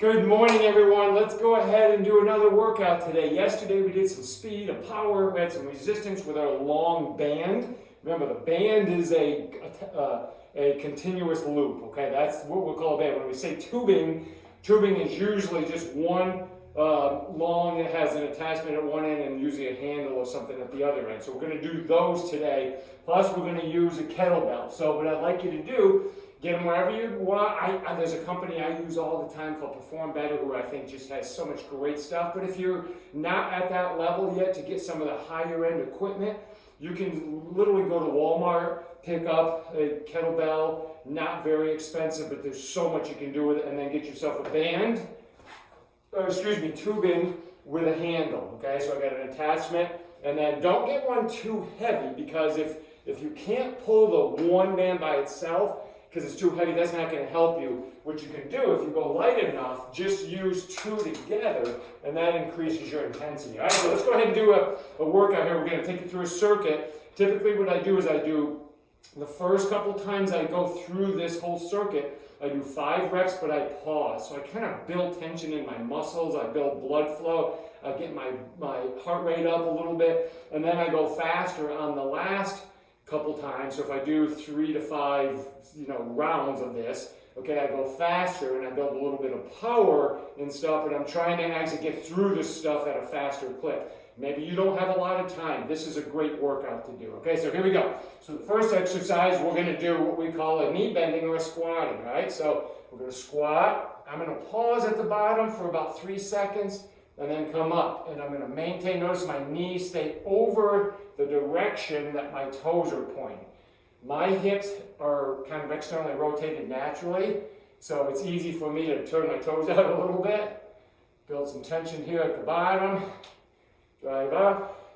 Good morning, everyone. Let's go ahead and do another workout today. Yesterday we did some speed, a power, we had some resistance with our long band. Remember, the band is a continuous loop, okay? That's what we'll call a band. When we say tubing, tubing is usually just one long, it has an attachment at one end and usually a handle or something at the other end. So we're going to do those today. Plus, we're going to use a kettlebell. So what I'd like you to do, get them wherever you want. There's a company I use all the time called Perform Better, who I think just has so much great stuff. But if you're not at that level yet to get some of the higher end equipment, you can literally go to Walmart, pick up a kettlebell, not very expensive, but there's so much you can do with it, and then get yourself a band, tubing with a handle, okay? So I got an attachment, and then don't get one too heavy, because if you can't pull the one band by itself, because it's too heavy, that's not going to help you. What you can do, if you go light enough, just use two together, and that increases your intensity. All right, so let's go ahead and do a workout here. We're going to take you through a circuit. Typically what I do is the first couple times I go through this whole circuit, I do 5 reps, but I pause. So I kind of build tension in my muscles, I build blood flow, I get my heart rate up a little bit, and then I go faster on the last couple times. So if I do 3 to 5, rounds of this, okay, I go faster and I build a little bit of power and stuff, but I'm trying to actually get through this stuff at a faster clip. Maybe you don't have a lot of time. This is a great workout to do. Okay, so here we go. So the first exercise, we're going to do what we call a knee bending or a squatting, right? So we're going to squat. I'm going to pause at the bottom for about 3 seconds and then come up. And I'm going to maintain, notice my knees stay over the direction that my toes are pointing. My hips are kind of externally rotated naturally, so it's easy for me to turn my toes out a little bit. Build some tension here at the bottom. Drive up.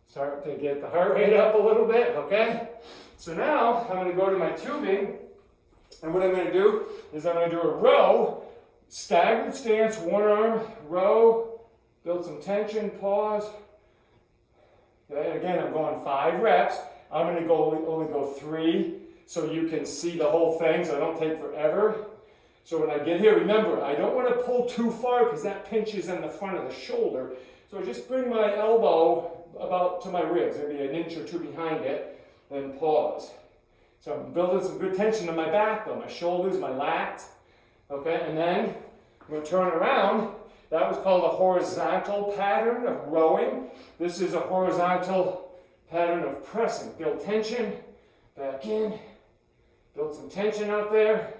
Start to get the heart rate up a little bit, okay? So now I'm going to go to my tubing, and what I'm going to do is I'm going to do a row, staggered stance, one arm, row, build some tension, pause. Okay, again, I'm going 5 reps. I'm going to only go 3 so you can see the whole thing, so I don't take forever. So when I get here, remember, I don't want to pull too far because that pinches in the front of the shoulder. So just bring my elbow about to my ribs, maybe an inch or 2 behind it, then pause. So I'm building some good tension in my back though, my shoulders, my lats. Okay, and then I'm going to turn around. That was called a horizontal pattern of rowing. This is a horizontal pattern of pressing. Build tension, back in, build some tension out there.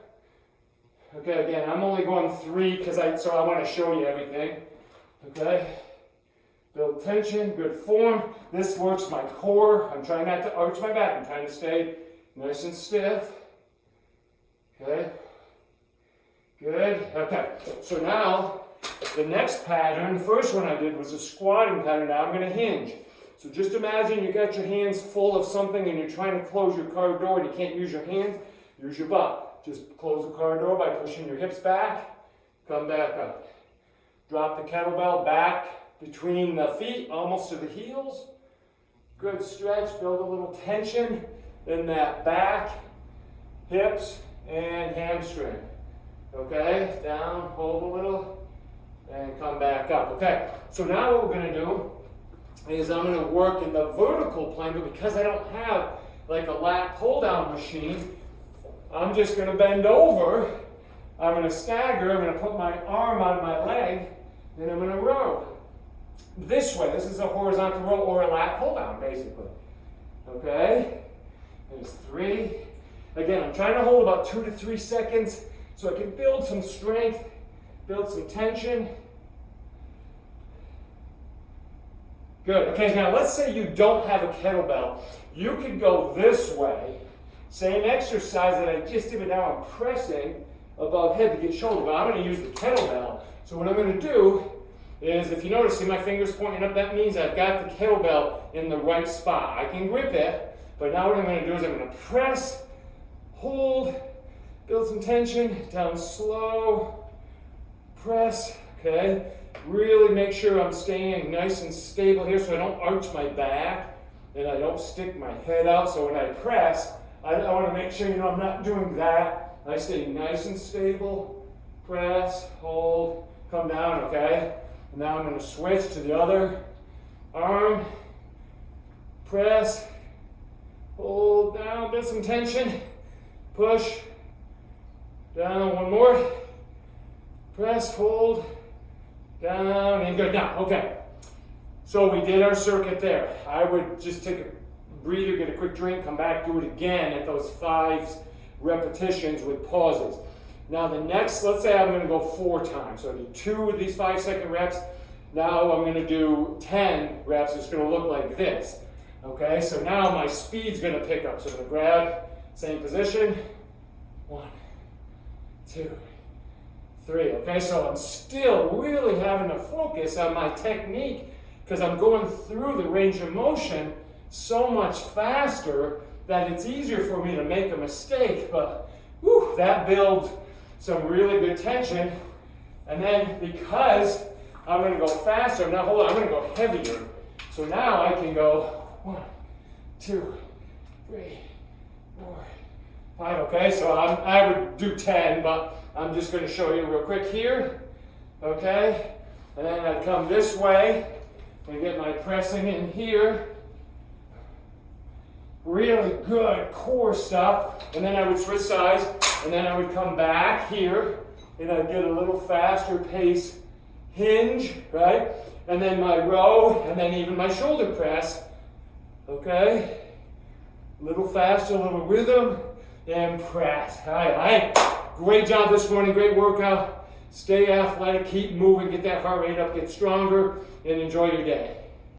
Okay, again, I'm only going 3 because I want to show you everything. Okay, build tension, good form. This works my core. I'm trying not to arch my back. I'm trying to stay nice and stiff. Okay, good. Okay, so now the next pattern, the first one I did was a squatting pattern. Now I'm going to hinge. So just imagine you got your hands full of something and you're trying to close your car door and you can't use your hands, use your butt. Just close the car door by pushing your hips back, come back up. Drop the kettlebell back between the feet, almost to the heels. Good stretch, build a little tension in that back, hips, and hamstring. Okay, down, hold a little, and come back up. Okay, so now what we're going to do is I'm going to work in the vertical plane, but because I don't have like a lat pull-down machine, I'm just going to bend over, I'm going to stagger, I'm going to put my arm on my leg, and I'm going to row. This way, this is a horizontal row or a lat pull-down, basically. Okay, there's 3. Again, I'm trying to hold about 2 to 3 seconds so I can build some strength, build some tension. Good. Okay, now let's say you don't have a kettlebell. You could go this way. Same exercise that I just did, but now I'm pressing above head to get shoulder. But I'm going to use the kettlebell. So what I'm going to do is, if you notice, see my fingers pointing up, that means I've got the kettlebell in the right spot. I can grip it, but now what I'm going to do is I'm going to press, hold, build some tension, down slow, press, okay? Really make sure I'm staying nice and stable here so I don't arch my back and I don't stick my head out. So when I press, I want to make sure, I'm not doing that. I stay nice and stable, press, hold, come down, okay? Now I'm gonna switch to the other arm, press, hold down, get some tension, push, down, one more, press, hold, down, and good. Now, okay, so we did our circuit there. I would just take a breather, get a quick drink, come back, do it again at those 5 repetitions with pauses. Now the next, let's say I'm going to go 4 times. So I do 2 of these 5-second reps. Now I'm going to do 10 reps. It's going to look like this. Okay, so now my speed's going to pick up. So I'm going to grab, same position. 1, 2, 3. Okay, so I'm still really having to focus on my technique because I'm going through the range of motion so much faster that it's easier for me to make a mistake. But whew, that builds some really good tension. And then because I'm going to go faster, now hold on, I'm going to go heavier. So now I can go 1, 2, 3, 4, 5. Okay, so I would do 10, but I'm just going to show you real quick here. Okay, and then I'd come this way and get my pressing in here. Really good core stuff. And then I would switch sides, and then I would come back here, and I'd get a little faster pace hinge, right? And then my row, and then even my shoulder press. Okay? A little faster, a little rhythm, and press. All right. Great job this morning, great workout. Stay athletic, keep moving, get that heart rate up, get stronger, and enjoy your day.